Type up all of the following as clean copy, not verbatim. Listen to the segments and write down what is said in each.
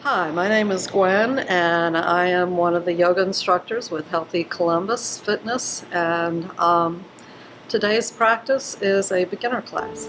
Hi, my name is Gwen, and I am one of the yoga instructors with Healthy Columbus Fitness, and today's practice is a beginner class.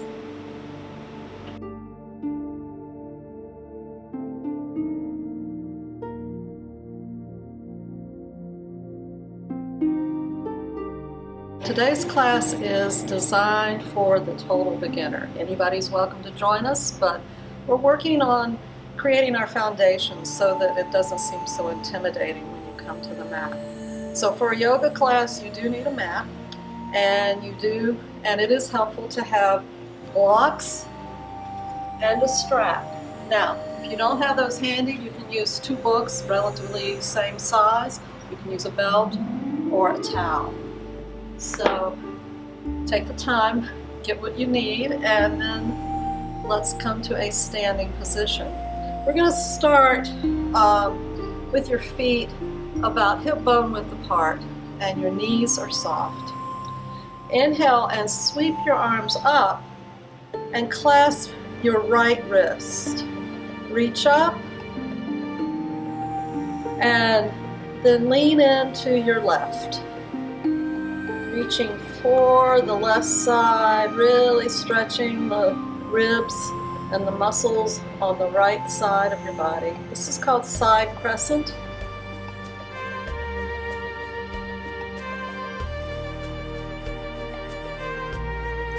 Today's class is designed for the total beginner. Anybody's welcome to join us, but we're working on creating our foundation so that it doesn't seem so intimidating when you come to the mat. So for a yoga class, you do need a mat, and it is helpful to have blocks and a strap. Now, if you don't have those handy, you can use two books relatively same size. You can use a belt or a towel. So take the time, get what you need, and then let's come to a standing position. We're going to start with your feet about hip bone width apart, and your knees are soft. Inhale and sweep your arms up and clasp your right wrist. Reach up and then lean into your left. Reaching for the left side, really stretching the ribs and the muscles on the right side of your body. This is called side crescent.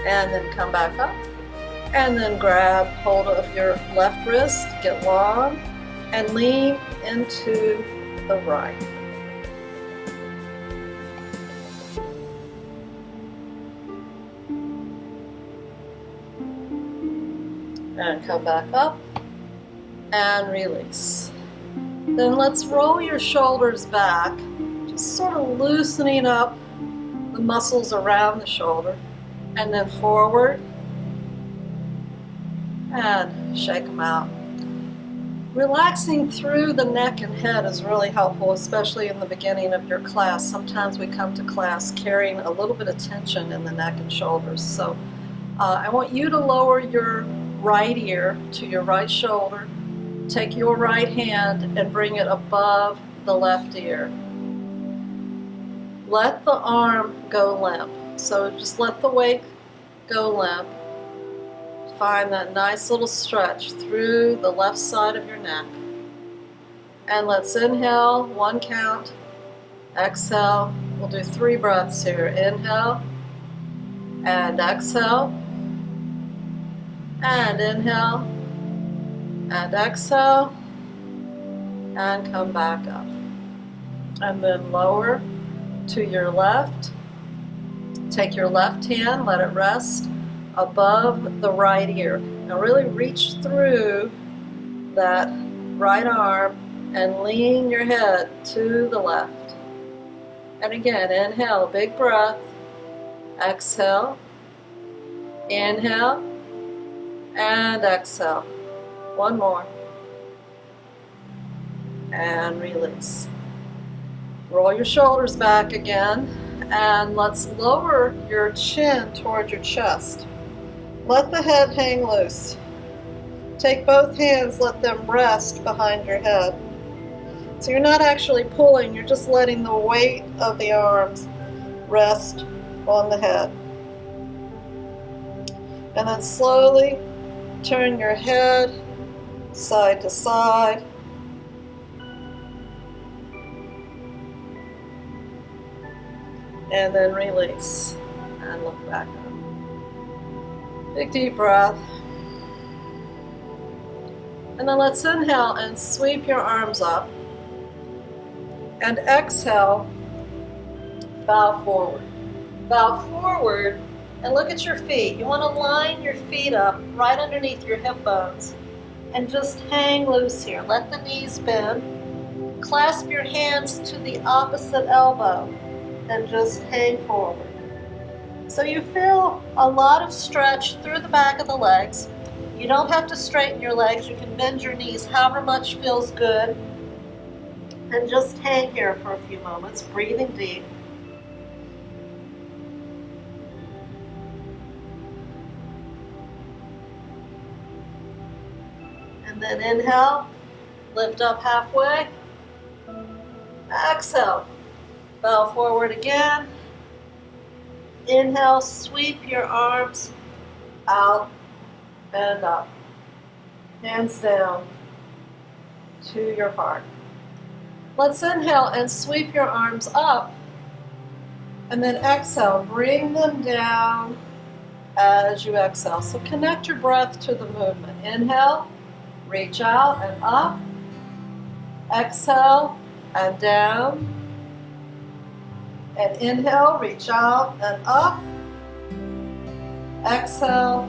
And then come back up. And then grab hold of your left wrist, get long, and lean into the right. And come back up and release. Then let's roll your shoulders back, just sort of loosening up the muscles around the shoulder, and then forward and shake them out. Relaxing through the neck and head is really helpful, especially in the beginning of your class. Sometimes we come to class carrying a little bit of tension in the neck and shoulders. So I want you to lower your right ear to your right shoulder. Take your right hand and bring it above the left ear. Let the arm go limp. So just let the weight go limp. Find that nice little stretch through the left side of your neck. And let's inhale, 1 count. Exhale. We'll do 3 breaths here. Inhale and exhale. And inhale and exhale. And come back up. And then lower to your left. Take your left hand, let it rest above the right ear. Now really reach through that right arm and lean your head to the left. And again, inhale, big breath. Exhale. Inhale and exhale. 1 more. And release. Roll your shoulders back again, and let's lower your chin toward your chest. Let the head hang loose. Take both hands, let them rest behind your head. So you're not actually pulling, you're just letting the weight of the arms rest on the head. And then slowly turn your head side to side. And then release and look back up. Big deep breath. And then let's inhale and sweep your arms up. And exhale, bow forward. Bow forward and look at your feet. You want to line your feet up right underneath your hip bones and just hang loose here. Let the knees bend. Clasp your hands to the opposite elbow and just hang forward. So you feel a lot of stretch through the back of the legs. You don't have to straighten your legs. You can bend your knees however much feels good. And just hang here for a few moments, breathing deep. And then inhale lift up halfway. Exhale, bow forward again. Inhale, sweep your arms out and up. Hands down to your heart. Let's inhale and sweep your arms up. And then exhale, bring them down as you exhale. So connect your breath to the movement. Inhale, reach out and up. Exhale and down. And inhale, reach out and up. Exhale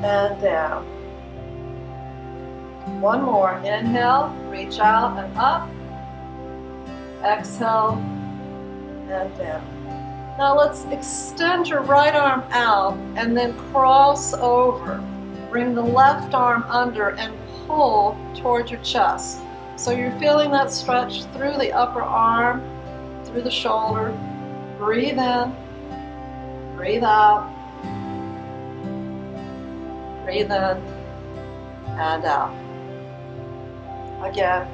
and down. One more. Inhale, reach out and up. Exhale and down. Now let's extend your right arm out and then cross over. Bring the left arm under and pull towards your chest. So you're feeling that stretch through the upper arm, through the shoulder. Breathe in, breathe out, breathe in and out. Again.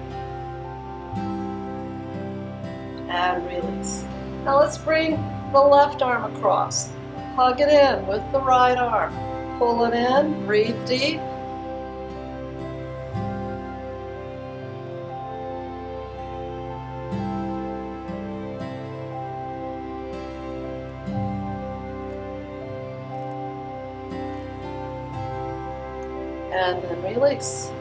And release. Now let's bring the left arm across. Hug it in with the right arm. Pull it in, breathe deep. And then release.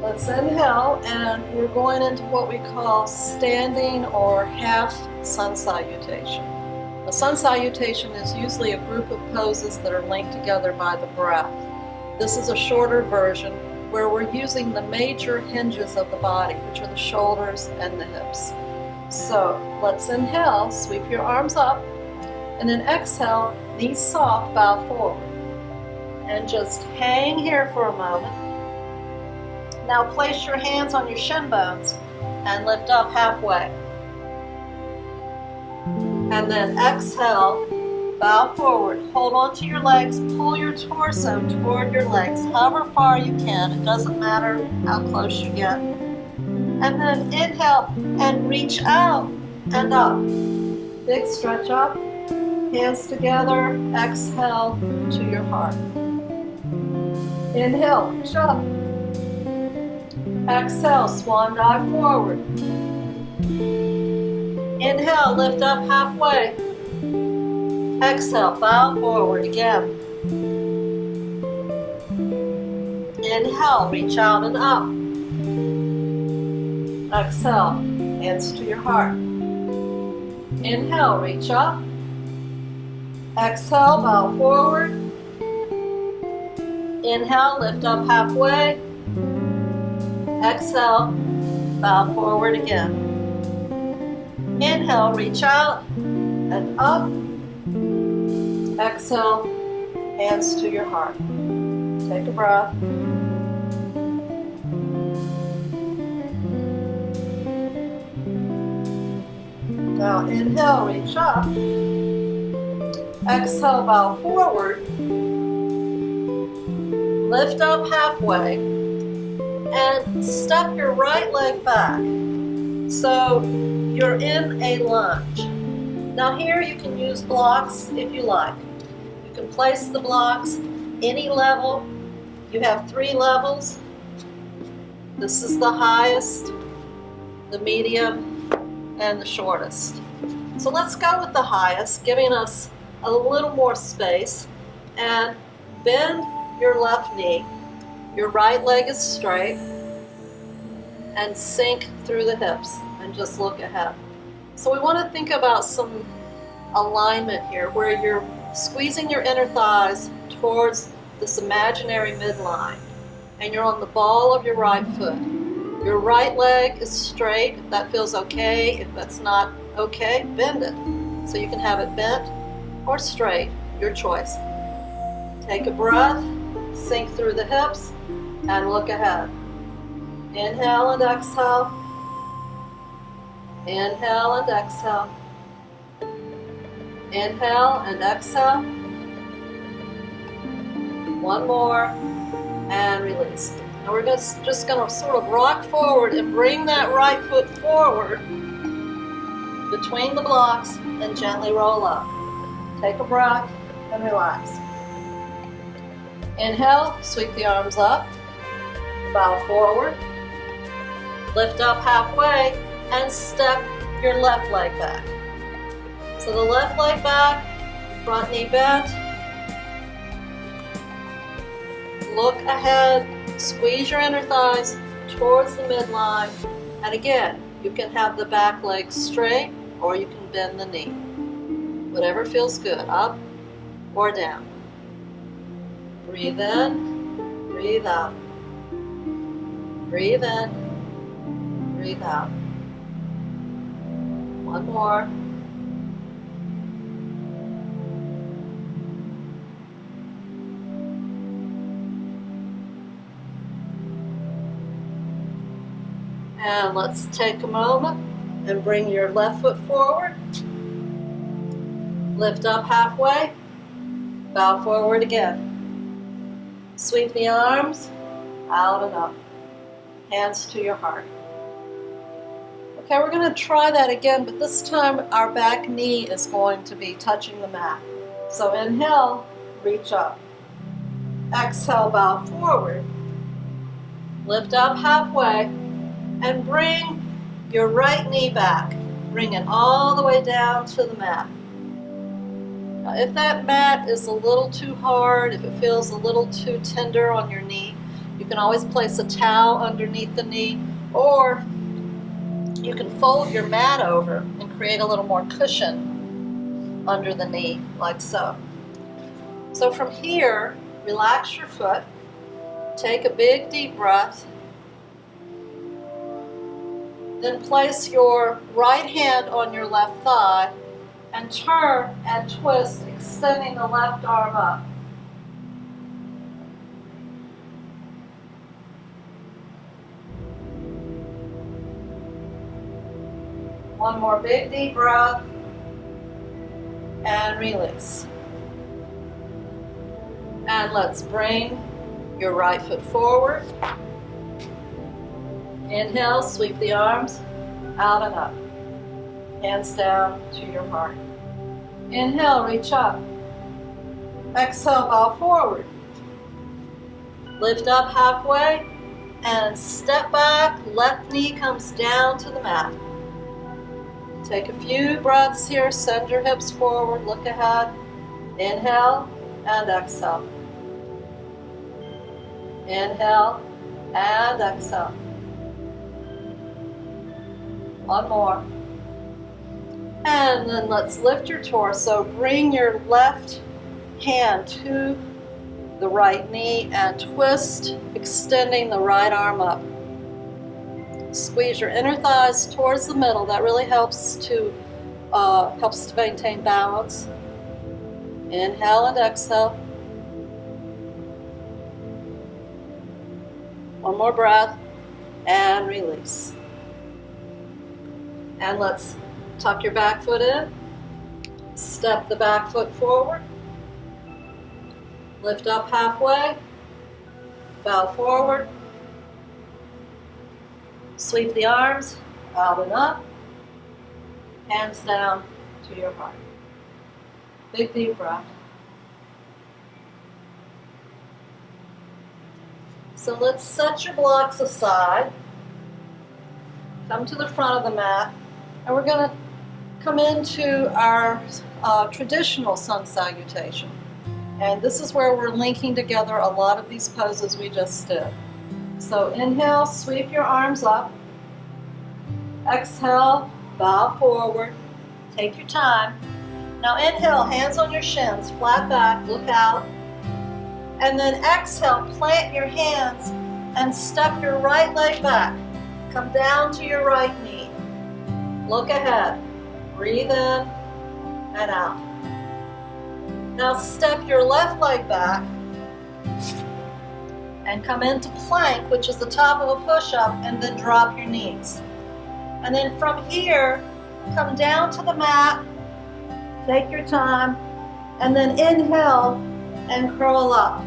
Let's inhale, and we're going into what we call standing or half sun salutation. A sun salutation is usually a group of poses that are linked together by the breath. This is a shorter version where we're using the major hinges of the body, which are the shoulders and the hips. So let's inhale, sweep your arms up, and then exhale, knees soft, bow forward. And just hang here for a moment. Now place your hands on your shin bones and lift up halfway. And then exhale, bow forward. Hold on to your legs, pull your torso toward your legs, however far you can. It doesn't matter how close you get. And then inhale and reach out and up. Big stretch up, hands together, exhale to your heart. Inhale, reach up. Exhale, swan dive forward. Inhale, lift up halfway. Exhale, bow forward again. Inhale, reach out and up. Exhale, hands to your heart. Inhale, reach up. Exhale, bow forward. Inhale, lift up halfway. Exhale, bow forward again. Inhale, reach out and up. Exhale, hands to your heart. Take a breath. Now inhale, reach up. Exhale, bow forward. Lift up halfway and step your right leg back. So you're in a lunge. Now here you can use blocks if you like. You can place the blocks any level. You have 3 levels. This is the highest, the medium, and the shortest. So let's go with the highest, giving us a little more space. And bend your left knee. Your right leg is straight. And sink through the hips and just look ahead. So we want to think about some alignment here where you're squeezing your inner thighs towards this imaginary midline and you're on the ball of your right foot. Your right leg is straight. If that feels okay, if that's not okay, bend it. So you can have it bent or straight, your choice. Take a breath, sink through the hips, and look ahead. Inhale and exhale. Inhale and exhale. Inhale and exhale. One more and release. And we're just going to sort of rock forward and bring that right foot forward between the blocks and gently roll up. Take a breath and relax. Inhale, sweep the arms up, bow forward, lift up halfway, and step your left leg back. So the left leg back, front knee bent, look ahead, squeeze your inner thighs towards the midline, and again, you can have the back leg straight or you can bend the knee. Whatever feels good, up or down. Breathe in, breathe out. Breathe in, breathe out. One more. And let's take a moment and bring your left foot forward. Lift up halfway, bow forward again. Sweep the arms out and up, hands to your heart. Okay, we're going to try that again, but this time our back knee is going to be touching the mat. So inhale, reach up. Exhale, bow forward. Lift up halfway and bring your right knee back. Bring it all the way down to the mat. Now, if that mat is a little too hard, if it feels a little too tender on your knee, you can always place a towel underneath the knee, or you can fold your mat over and create a little more cushion under the knee, like so. So from here, relax your foot, take a big deep breath, then place your right hand on your left thigh and turn and twist, extending the left arm up. One more big deep breath and release. And let's bring your right foot forward. Inhale, sweep the arms out and up. Hands down to your heart. Inhale, reach up. Exhale, bow forward. Lift up halfway and step back. Left knee comes down to the mat. Take a few breaths here. Send your hips forward. Look ahead. Inhale and exhale. Inhale and exhale. One more. And then let's lift your torso. Bring your left hand to the right knee and twist, extending the right arm up. Squeeze your inner thighs towards the middle. That really helps to maintain balance. Inhale and exhale. One more breath and release. And let's tuck your back foot in. Step the back foot forward. Lift up halfway. Bow forward. Sweep the arms out and up. Hands down to your heart. Big deep breath. So let's set your blocks aside. Come to the front of the mat. And we're going to come into our traditional Sun Salutation. And this is where we're linking together a lot of these poses we just did. So inhale, sweep your arms up. Exhale, bow forward. Take your time. Now inhale, hands on your shins, flat back, look out. And then exhale, plant your hands and step your right leg back. Come down to your right knee. Look ahead. Breathe in and out. Now step your left leg back and come into plank, which is the top of a push-up, and then drop your knees. And then from here, come down to the mat, take your time, and then inhale and curl up.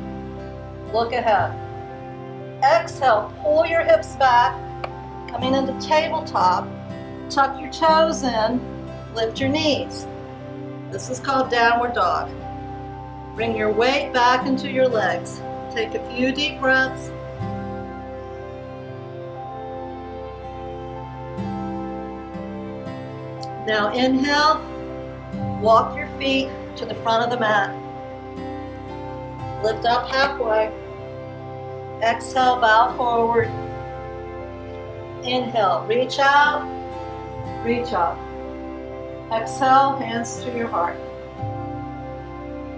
Look ahead. Exhale, pull your hips back, coming into tabletop. Tuck your toes in, lift your knees. This is called downward dog. Bring your weight back into your legs. Take a few deep breaths. Now inhale, walk your feet to the front of the mat. Lift up halfway. Exhale, bow forward. Inhale, reach out, reach up. Exhale, hands to your heart.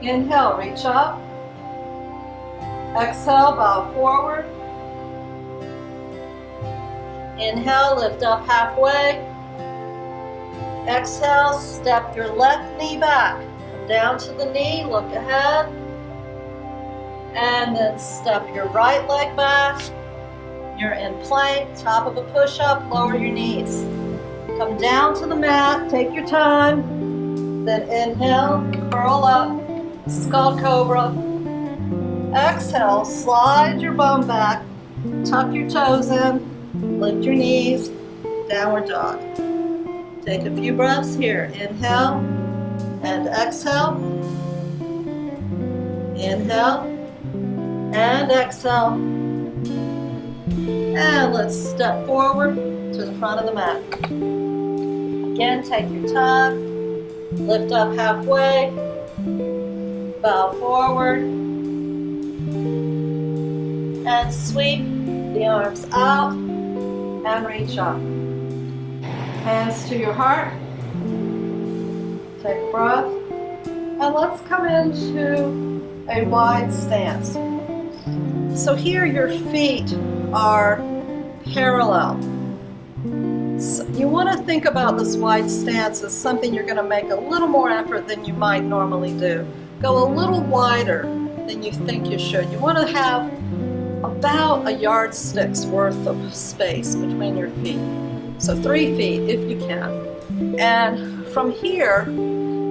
Inhale, reach up. Exhale, bow forward. Inhale, lift up halfway. Exhale, step your left knee back. Come down to the knee, look ahead. And then step your right leg back. You're in plank, top of a push-up, lower your knees. Come down to the mat, take your time. Then inhale, curl up. This is called Cobra. Exhale, slide your bum back. Tuck your toes in, lift your knees, downward dog. Take a few breaths here. Inhale and exhale. Inhale and exhale. And let's step forward to the front of the mat. Again, take your time. Lift up halfway. Bow forward. And sweep the arms out and reach up. Hands to your heart. Take a breath. And let's come into a wide stance. So here your feet are parallel. So you want to think about this wide stance as something you're going to make a little more effort than you might normally do. Go a little wider than you think you should. You want to have about a yardstick's worth of space between your feet. So 3 feet if you can. And from here,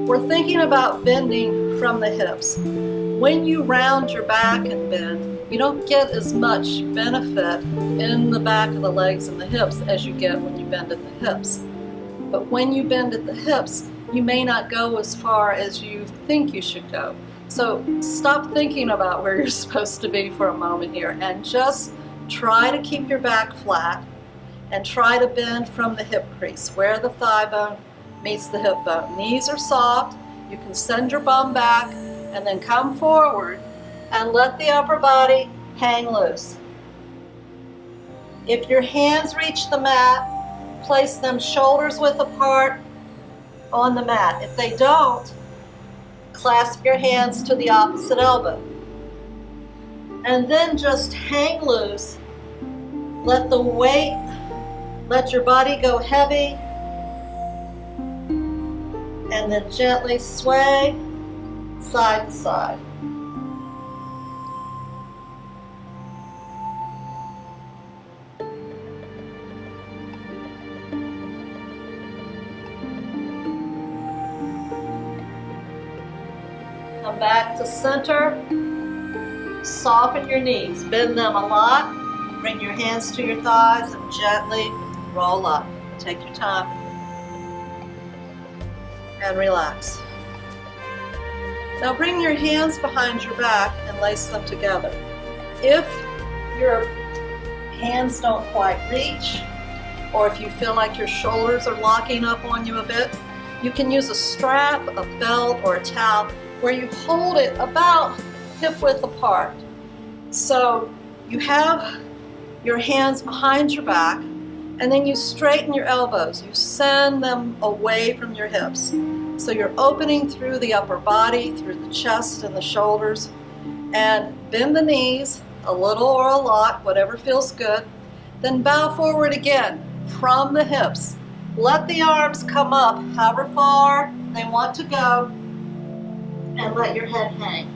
we're thinking about bending from the hips. When you round your back and bend, you don't get as much benefit in the back of the legs and the hips as you get when you bend at the hips. But when you bend at the hips, you may not go as far as you think you should go. So stop thinking about where you're supposed to be for a moment here and just try to keep your back flat and try to bend from the hip crease, where the thigh bone meets the hip bone. Knees are soft. You can send your bum back and then come forward and let the upper body hang loose. If your hands reach the mat, place them shoulders width apart on the mat. If they don't, clasp your hands to the opposite elbow. And then just hang loose. Let the weight, let your body go heavy, and then gently sway side to side. Come back to center. Soften your knees. Bend them a lot. Bring your hands to your thighs and gently roll up. Take your time. And relax. Now bring your hands behind your back and lace them together. If your hands don't quite reach, or if you feel like your shoulders are locking up on you a bit, you can use a strap, a belt, or a towel where you hold it about hip width apart. So you have your hands behind your back, and then you straighten your elbows. You send them away from your hips. So you're opening through the upper body, through the chest and the shoulders, and bend the knees a little or a lot, whatever feels good. Then bow forward again from the hips. Let the arms come up however far they want to go, and let your head hang.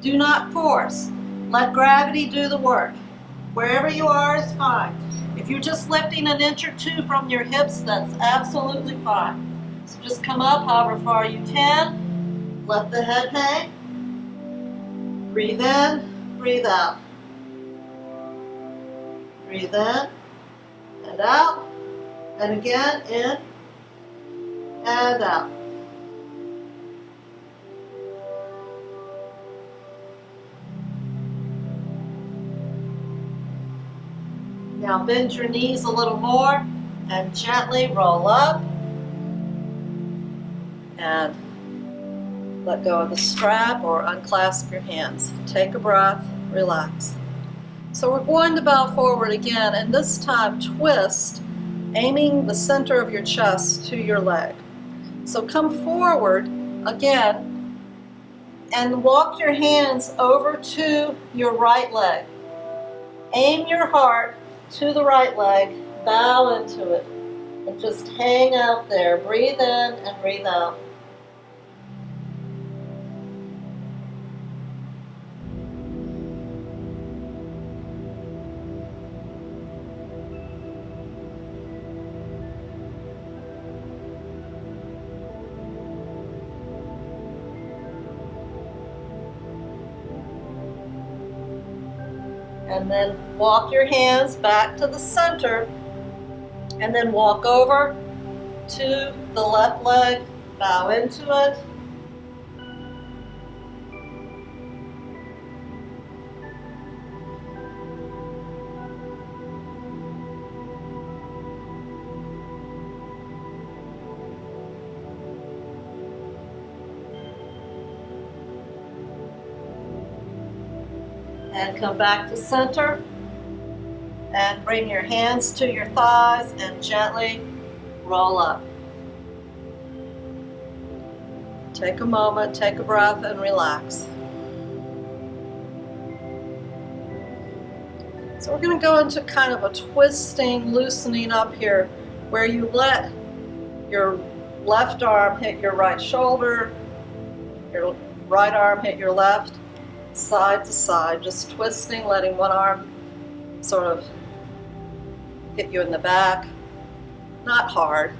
Do not force. Let gravity do the work. Wherever you are is fine. If you're just lifting an inch or two from your hips, that's absolutely fine. So just come up however far you can. Let the head hang. Breathe in, breathe out. Breathe in and out. And again, in and out. Now bend your knees a little more and gently roll up and let go of the strap or unclasp your hands. Take a breath, relax. So we're going to bow forward again, and this time twist, aiming the center of your chest to your leg. So come forward again and walk your hands over to your right leg. Aim your heart to the right leg, bow into it, and just hang out there. Breathe in and breathe out. And then walk your hands back to the center, and then walk over to the left leg, bow into it. And come back to center and bring your hands to your thighs and gently roll up. Take a moment, take a breath and relax. So we're going to go into kind of a twisting, loosening up here where you let your left arm hit your right shoulder, your right arm hit your left, side to side, just twisting, letting one arm sort of hit you in the back, not hard.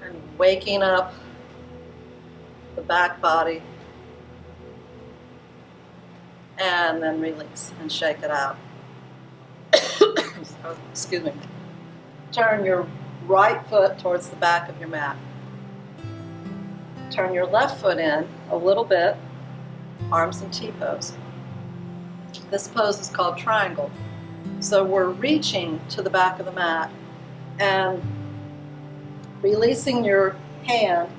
And waking up the back body, and then release and shake it out. Excuse me. Turn your right foot towards the back of your mat. Turn your left foot in a little bit, arms in T-pose. This pose is called triangle. So we're reaching to the back of the mat and releasing your hand,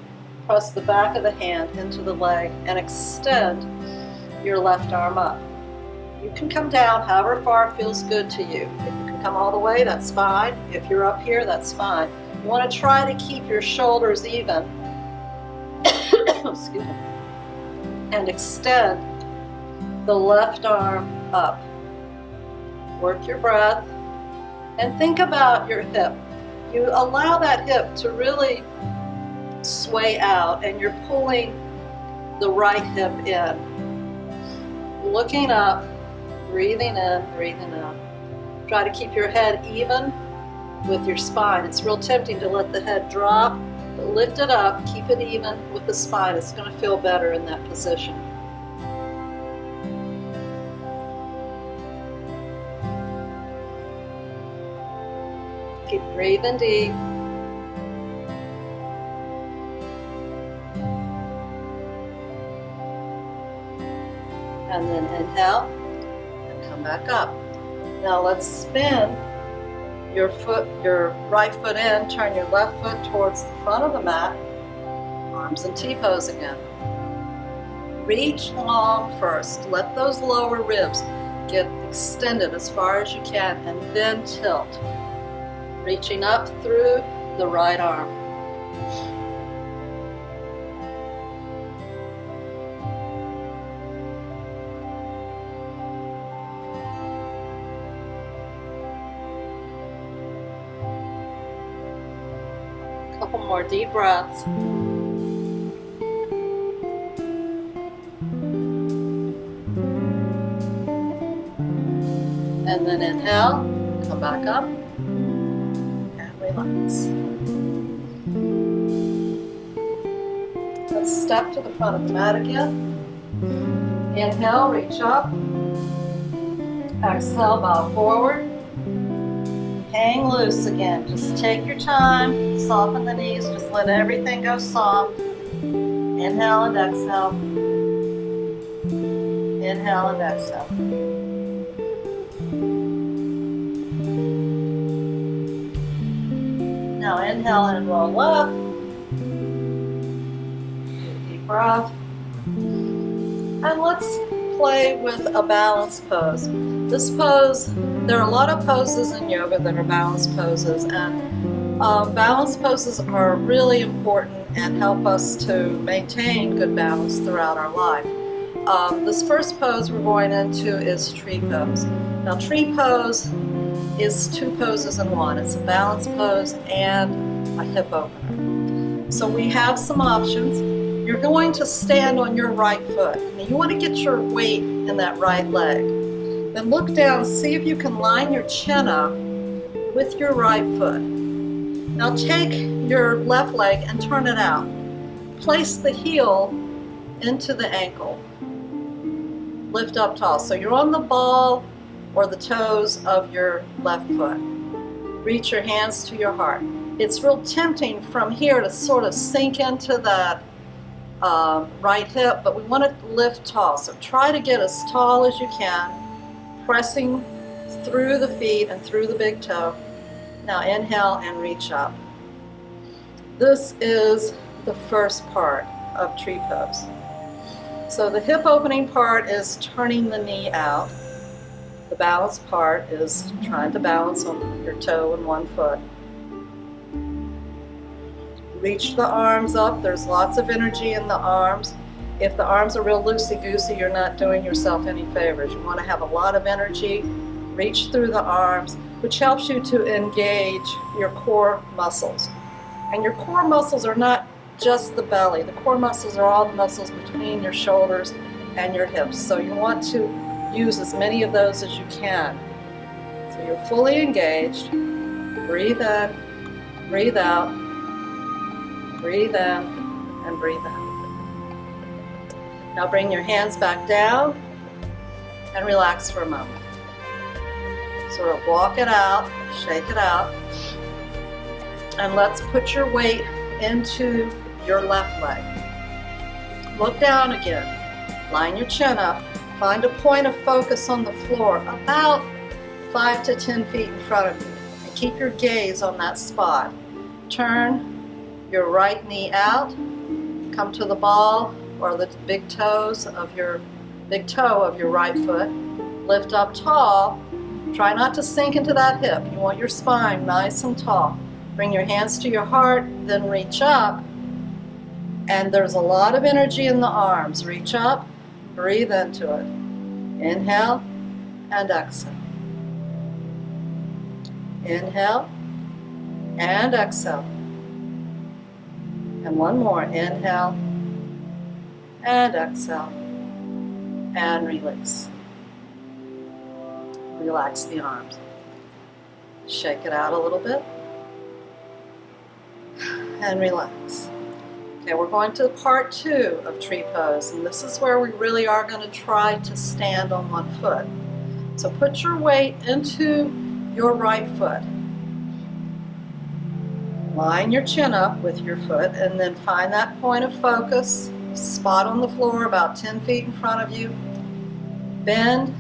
press the back of the hand into the leg and extend your left arm up. You can come down however far feels good to you. If you can come all the way, that's fine. If you're up here, that's fine. You want to try to keep your shoulders even. Excuse me. And extend the left arm up. Work your breath and think about your hip. You allow that hip to really sway out and you're pulling the right hip in. Looking up, breathing in, breathing out. Try to keep your head even with your spine. It's real tempting to let the head drop, but lift it up, keep it even with the spine. It's going to feel better in that position. Keep breathing deep. And then inhale and come back up. Now let's spin your right foot in, turn your left foot towards the front of the mat, arms in T-pose again. Reach long first. Let those lower ribs get extended as far as you can and then tilt. Reaching up through the right arm. Couple more deep breaths. And then inhale, come back up. Relax. Let's step to the front of the mat again. Inhale, reach up. Exhale, bow forward. Hang loose again. Just take your time. Soften the knees. Just let everything go soft. Inhale and exhale. Inhale and exhale. Now inhale and roll up. Deep breath. And let's play with a balance pose. This pose, there are a lot of poses in yoga that are balance poses, and balance poses are really important and help us to maintain good balance throughout our life. This first pose we're going into is tree pose. Now tree pose is two poses in one. It's a balance pose and a hip opener. So we have some options. You're going to stand on your right foot. Now you want to get your weight in that right leg. Then look down, see if you can line your chin up with your right foot. Now take your left leg and turn it out. Place the heel into the ankle. Lift up tall. So you're on the ball or the toes of your left foot. Reach your hands to your heart. It's real tempting from here to sort of sink into that right hip, but we want to lift tall. So try to get as tall as you can, pressing through the feet and through the big toe. Now inhale and reach up. This is the first part of tree pose. So the hip opening part is turning the knee out. The balance part is trying to balance on your toe and one foot. Reach the arms up. There's lots of energy in the arms. If the arms are real loosey-goosey, you're not doing yourself any favors. You want to have a lot of energy. Reach through the arms, which helps you to engage your core muscles. And your core muscles are not just the belly. The core muscles are all the muscles between your shoulders and your hips. So you want to use as many of those as you can. So you're fully engaged. Breathe in, breathe out, breathe in, and breathe out. Now bring your hands back down and relax for a moment. Sort of walk it out, shake it out, and let's put your weight into your left leg. Look down again, line your chin up, find a point of focus on the floor about 5 to 10 feet in front of you, and keep your gaze on that spot. Turn your right knee out, come to the ball or the big toe of your right foot, lift up tall. Try not to sink into that hip. You want your spine nice and tall. Bring your hands to your heart, then reach up. And there's a lot of energy in the arms. Reach up, breathe into it. Inhale and exhale. Inhale and exhale. And one more. Inhale and exhale. And release. Relax the arms. Shake it out a little bit. And relax. Okay, we're going to part 2 of tree pose, and this is where we really are going to try to stand on one foot. So put your weight into your right foot. Line your chin up with your foot, and then find that point of focus, spot on the floor about 10 feet in front of you. Bend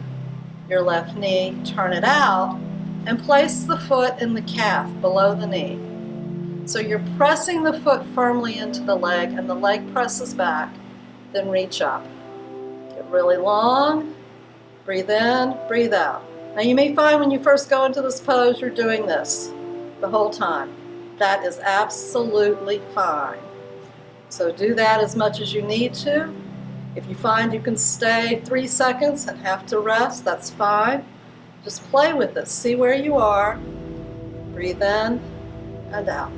your left knee, turn it out, and place the foot in the calf below the knee. So you're pressing the foot firmly into the leg, and the leg presses back. Then reach up. Get really long. Breathe in, breathe out. Now you may find when you first go into this pose, you're doing this the whole time. That is absolutely fine. So do that as much as you need to. If you find you can stay 3 seconds and have to rest, that's fine. Just play with it. See where you are. Breathe in and out.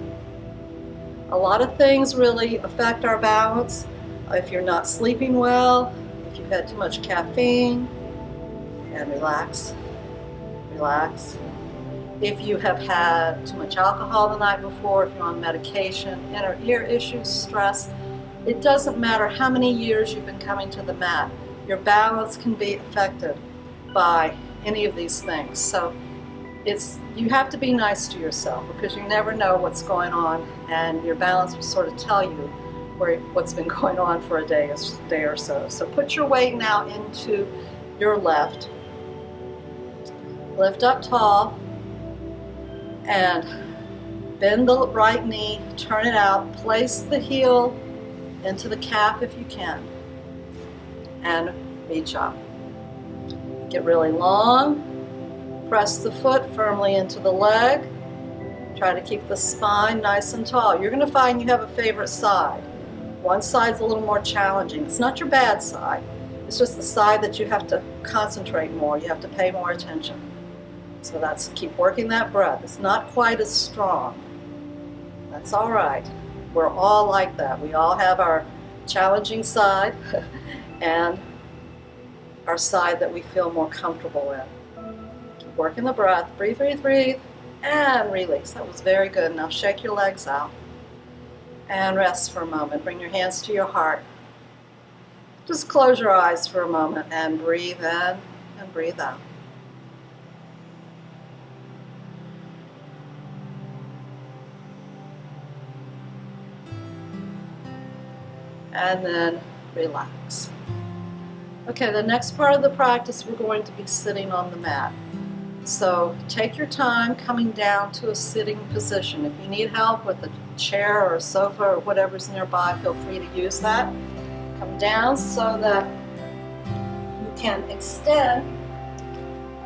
A lot of things really affect our balance. If you're not sleeping well, if you've had too much caffeine, and relax, relax. If you have had too much alcohol the night before, if you're on medication, inner ear issues, stress, It doesn't matter how many years you've been coming to the mat. Your balance can be affected by any of these things. So you have to be nice to yourself, because you never know what's going on, and your balance will sort of tell you what's been going on for a day or so. So put your weight now into your left. Lift up tall and bend the right knee, turn it out, place the heel into the calf if you can, and reach up. Get really long. Press the foot firmly into the leg. Try to keep the spine nice and tall. You're going to find you have a favorite side. One side's a little more challenging. It's not your bad side. It's just the side that you have to concentrate more. You have to pay more attention. So keep working that breath. It's not quite as strong. That's all right. We're all like that. We all have our challenging side and our side that we feel more comfortable in. Working the breath. Breathe, breathe, breathe, and release. That was very good. Now shake your legs out and rest for a moment. Bring your hands to your heart. Just close your eyes for a moment and breathe in and breathe out. And then relax. Okay, the next part of the practice, we're going to be sitting on the mat. So take your time coming down to a sitting position. If you need help with a chair or a sofa or whatever's nearby, feel free to use that. Come down so that you can extend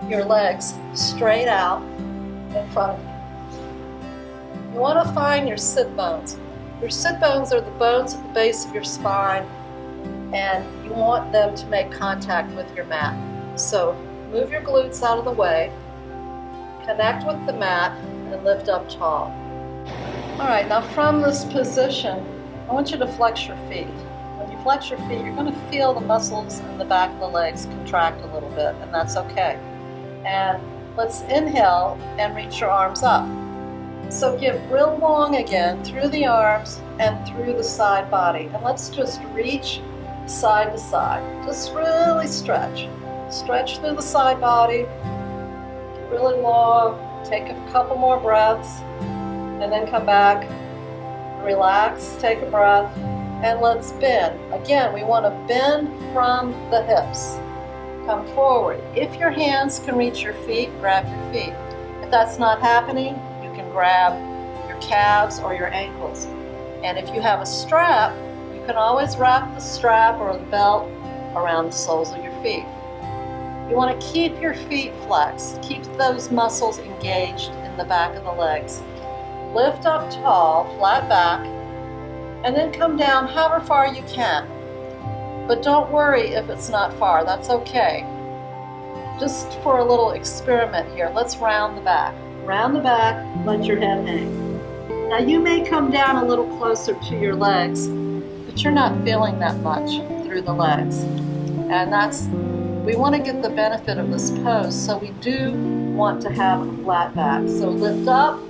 your legs straight out in front of you. You want to find your sit bones. Your sit bones are the bones at the base of your spine, and you want them to make contact with your mat. So move your glutes out of the way. Connect with the mat and lift up tall. All right, now from this position, I want you to flex your feet. When you flex your feet, you're going to feel the muscles in the back of the legs contract a little bit, and that's okay. And let's inhale and reach your arms up. So get real long again through the arms and through the side body. And let's just reach side to side. Just really stretch. Stretch through the side body. Really long, take a couple more breaths, and then come back, relax, take a breath, and let's bend. Again, we want to bend from the hips. Come forward. If your hands can reach your feet, grab your feet. If that's not happening, you can grab your calves or your ankles. And if you have a strap, you can always wrap the strap or the belt around the soles of your feet. You want to keep your feet flexed, keep those muscles engaged in the back of the legs. Lift up tall, flat back, and then come down however far you can. But don't worry if it's not far, that's okay. Just for a little experiment here, let's round the back. Round the back, let your head hang. Now you may come down a little closer to your legs, but you're not feeling that much through the legs. And we want to get the benefit of this pose, so we do want to have a flat back. So lift up,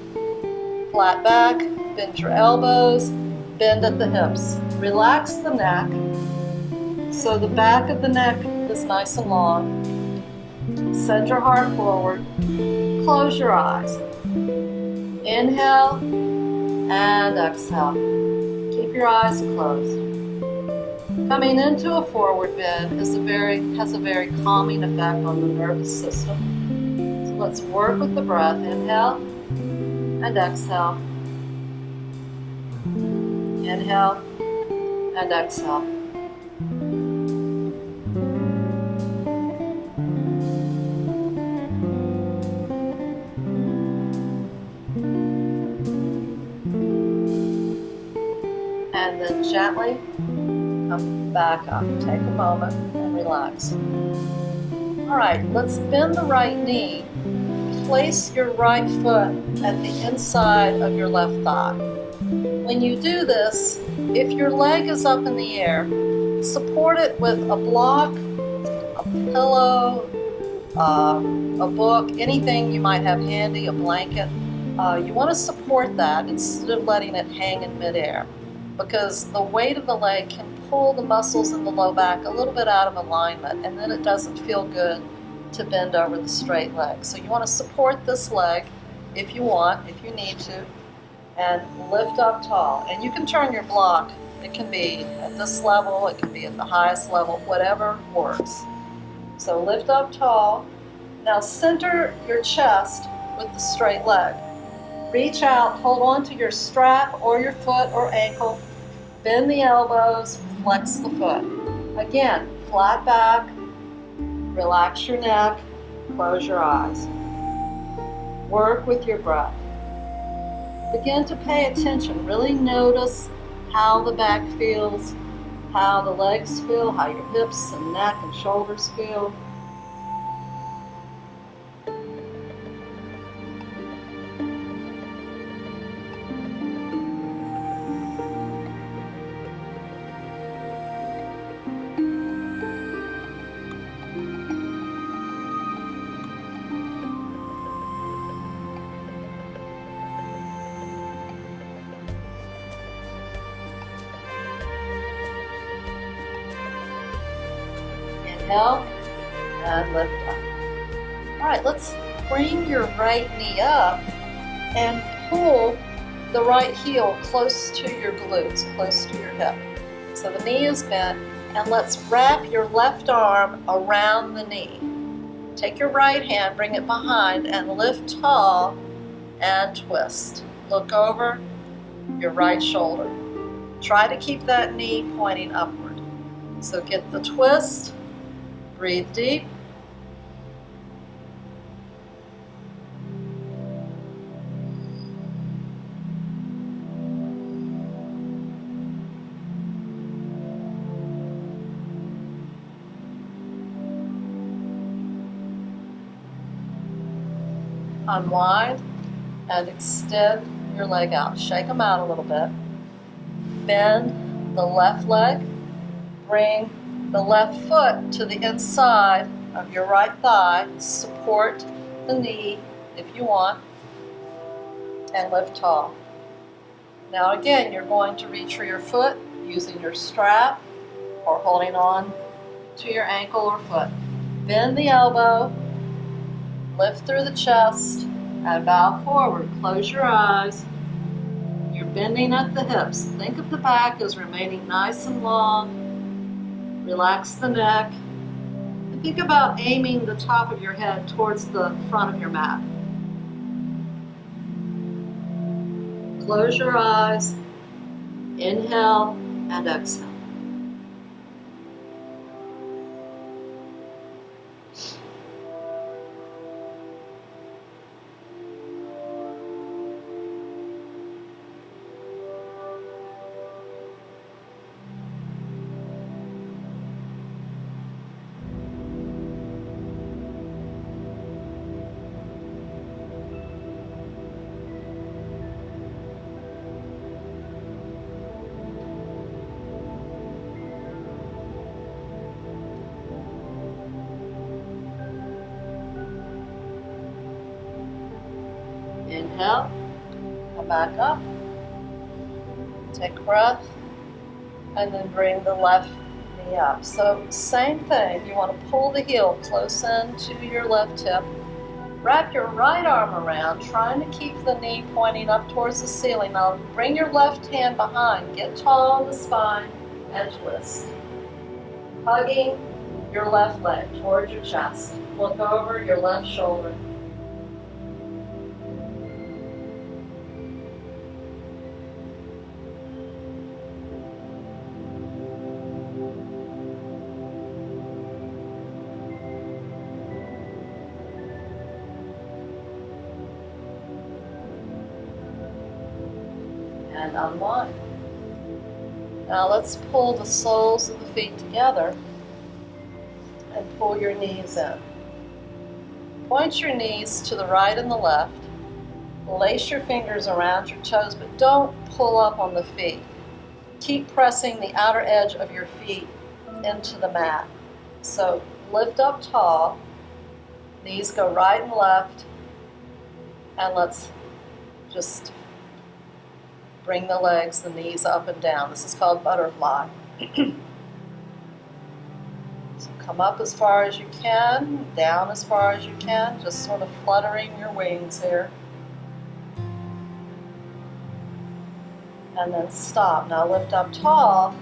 flat back, bend your elbows, bend at the hips. Relax the neck, so the back of the neck is nice and long. Send your heart forward. Close your eyes. Inhale and exhale. Keep your eyes closed. Coming into a forward bend has a very calming effect on the nervous system. So let's work with the breath. Inhale and exhale. Inhale and exhale. And then gently come back up. Take a moment and relax. All right, let's bend the right knee. Place your right foot at the inside of your left thigh. When you do this, if your leg is up in the air, support it with a block, a pillow, a book, anything you might have handy, a blanket. You want to support that instead of letting it hang in midair. because the weight of the leg can pull the muscles in the low back a little bit out of alignment, and then it doesn't feel good to bend over the straight leg. So you want to support this leg if you want, if you need to, and lift up tall. And you can turn your block. It can be at this level, it can be at the highest level, whatever works. So lift up tall. Now center your chest with the straight leg. Reach out, hold on to your strap or your foot or ankle, bend the elbows, flex the foot. Again, flat back, relax your neck, close your eyes. Work with your breath. Begin to pay attention, really notice how the back feels, how the legs feel, how your hips and neck and shoulders feel. Inhale and lift up. All right, let's bring your right knee up and pull the right heel close to your glutes, close to your hip. So the knee is bent, and let's wrap your left arm around the knee. Take your right hand, bring it behind, and lift tall and twist. Look over your right shoulder. Try to keep that knee pointing upward. So get the twist. Breathe deep. Unwind and extend your leg out. Shake them out a little bit. Bend the left leg. Bring the left foot to the inside of your right thigh. Support the knee if you want, and lift tall. Now again, you're going to reach for your foot using your strap or holding on to your ankle or foot. Bend the elbow, lift through the chest, and bow forward. Close your eyes. You're bending at the hips. Think of the back as remaining nice and long. Relax the neck, and think about aiming the top of your head towards the front of your mat. Close your eyes, inhale and exhale. Inhale, come back up, take a breath, and then bring the left knee up. So same thing, you want to pull the heel close in to your left hip, wrap your right arm around, trying to keep the knee pointing up towards the ceiling. Now bring your left hand behind, get tall on the spine, and twist. Hugging your left leg towards your chest. Look over your left shoulder. And unwind. Now let's pull the soles of the feet together and pull your knees in. Point your knees to the right and the left. Lace your fingers around your toes, but don't pull up on the feet. Keep pressing the outer edge of your feet into the mat. So lift up tall, knees go right and left, and let's just Bring the legs, the knees up and down. This is called butterfly. So come up as far as you can, down as far as you can, just sort of fluttering your wings here. And then stop. Now lift up tall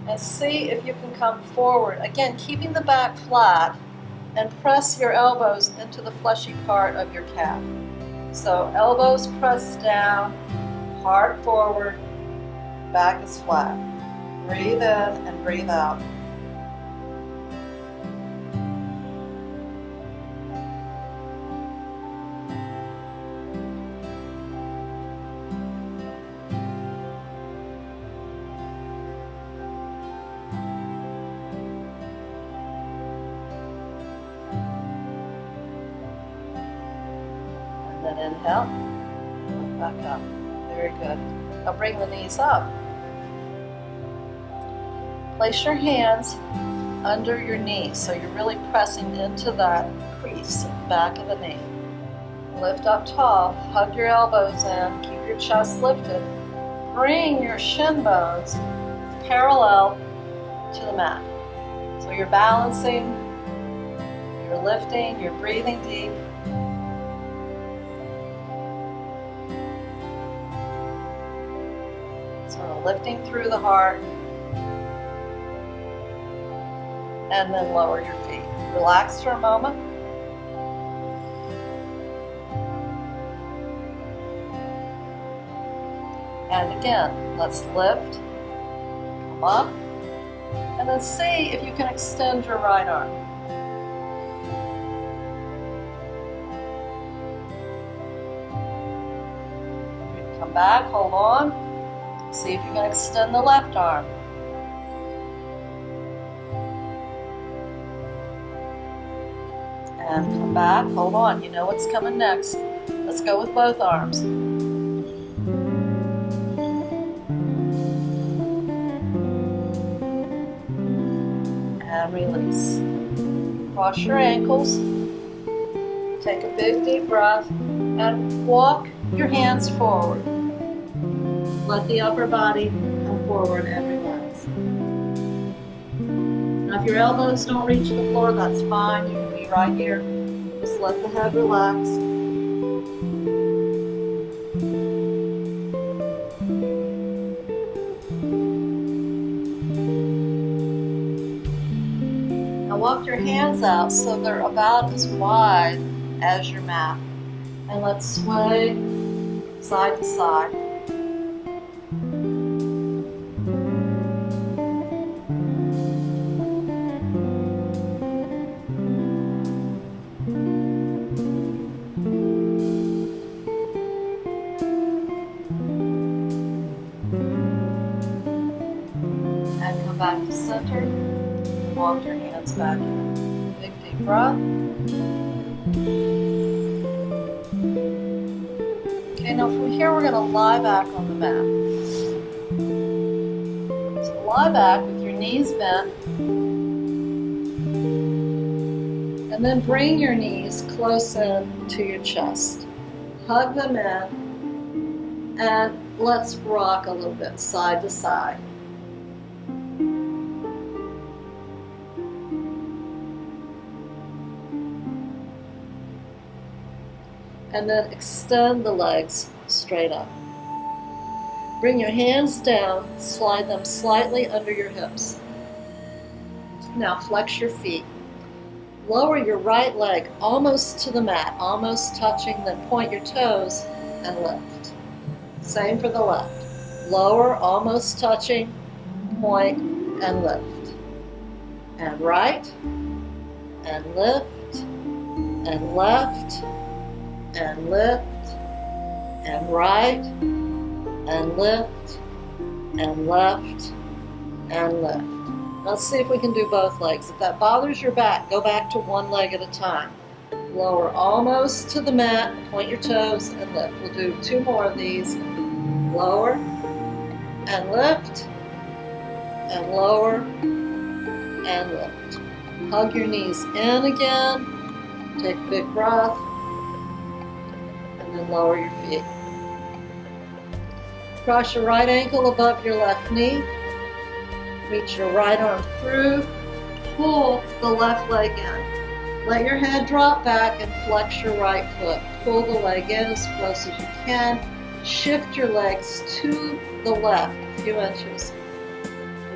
and see if you can come forward. Again, keeping the back flat, and press your elbows into the fleshy part of your calf. So elbows pressed down, heart forward, back is flat. Breathe in and breathe out. And then inhale, lift back up. Very good. Now bring the knees up. Place your hands under your knees, so you're really pressing into that crease at the back of the knee. Lift up tall, hug your elbows in, keep your chest lifted. Bring your shin bones parallel to the mat. So you're balancing, you're lifting, you're breathing deep. Sort of lifting through the heart. And then lower your feet. Relax for a moment. And again, let's lift, come up, and then see if you can extend your right arm. Come back, hold on. See if you can extend the left arm. And come back, hold on. You know what's coming next. Let's go with both arms. And release. Cross your ankles. Take a big deep breath and walk your hands forward. Let the upper body come forward and relax. Now if your elbows don't reach the floor, that's fine. You can be right here. Just let the head relax. Now walk your hands out so they're about as wide as your mat. And let's sway side to side. And come back to center. And walk your hands back in. Big deep breath. Okay, now from here we're going to lie back on the mat. So lie back with your knees bent. And then bring your knees close in to your chest. Hug them in. And let's rock a little bit side to side. And then extend the legs straight up. Bring your hands down, slide them slightly under your hips. Now flex your feet. Lower your right leg almost to the mat, almost touching, then point your toes and lift. Same for the left. Lower, almost touching, point and lift. And right, and lift, and left, and lift, and right, and lift, and left, and lift. Let's see if we can do both legs. If that bothers your back, go back to one leg at a time. Lower almost to the mat, point your toes, and lift. We'll do two more of these. Lower, and lift, and lower, and lift. Hug your knees in again. Take a big breath. And then lower your feet. Cross your right ankle above your left knee. Reach your right arm through. Pull the left leg in. Let your head drop back and flex your right foot. Pull the leg in as close as you can. Shift your legs to the left a few inches.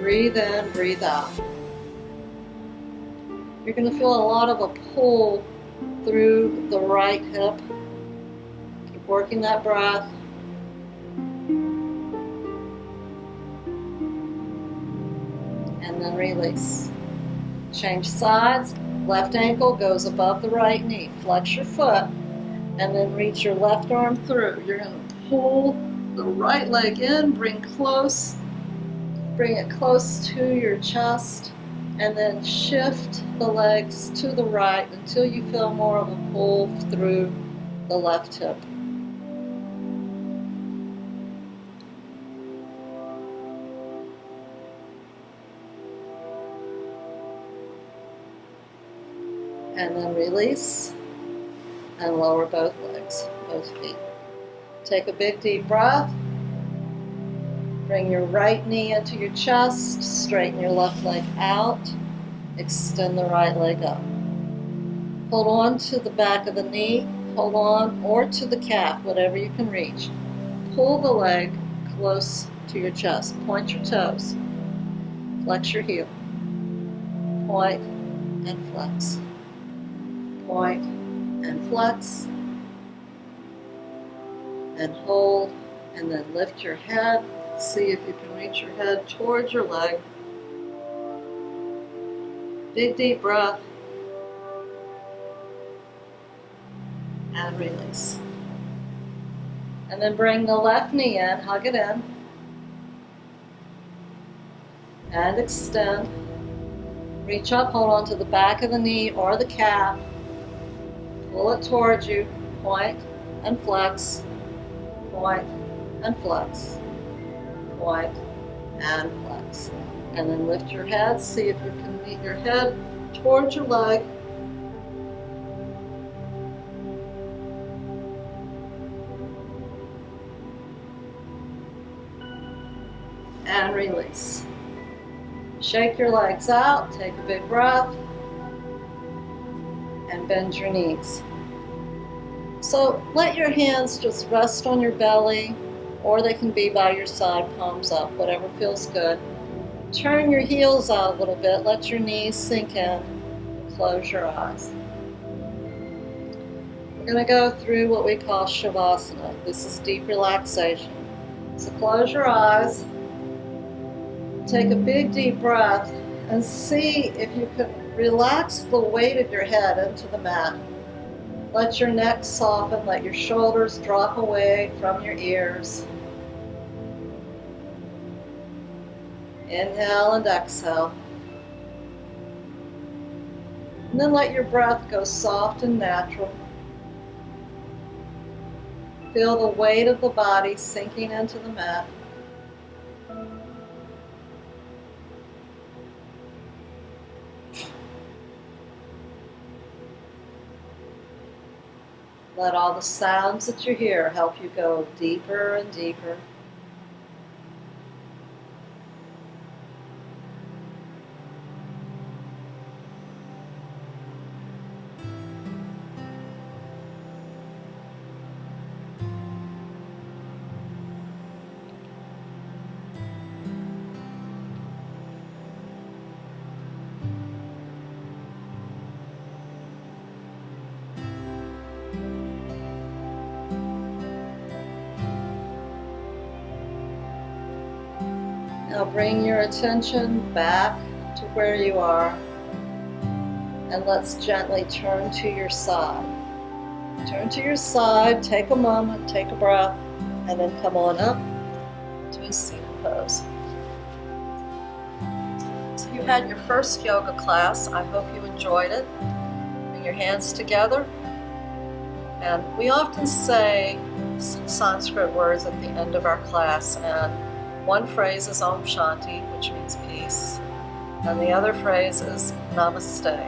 Breathe in, breathe out. You're going to feel a lot of a pull through the right hip. Keep working that breath. And then release. Change sides. Left ankle goes above the right knee. Flex your foot and then reach your left arm through. You're going to pull the right leg in, bring it close to your chest, and then shift the legs to the right until you feel more of a pull through the left hip. And then release and lower both legs, both feet. Take a big deep breath. Bring your right knee into your chest, straighten your left leg out, extend the right leg up. Hold on to the back of the knee, hold on, or to the calf, whatever you can reach. Pull the leg close to your chest. Point your toes. Flex your heel. Point and flex. Point and flex. And hold, and then lift your head. See if you can reach your head towards your leg. Big deep breath. And release. And then bring the left knee in, hug it in. And extend. Reach up, hold on to the back of the knee or the calf. Pull it towards you. Point and flex. Point and flex. Point and flex. And then lift your head. See if you can meet your head towards your leg. And release. Shake your legs out. Take a big breath. And bend your knees. So let your hands just rest on your belly, or they can be by your side, palms up, whatever feels good. Turn your heels out a little bit, let your knees sink in, and close your eyes. We're going to go through what we call Shavasana. This is deep relaxation. So close your eyes, take a big deep breath, and see if you can relax the weight of your head into the mat. Let your neck soften, let your shoulders drop away from your ears. Inhale and exhale. And then let your breath go soft and natural. Feel the weight of the body sinking into the mat. Let all the sounds that you hear help you go deeper and deeper. Now bring your attention back to where you are, and let's gently turn to your side. Turn to your side, take a moment, take a breath, and then come on up to a seated pose. So you had your first yoga class. I hope you enjoyed it. Bring your hands together. And we often say Sanskrit words at the end of our class, and one phrase is Om Shanti, which means peace, and the other phrase is Namaste.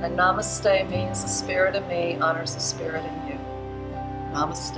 And Namaste means the spirit in me honors the spirit in you. Namaste.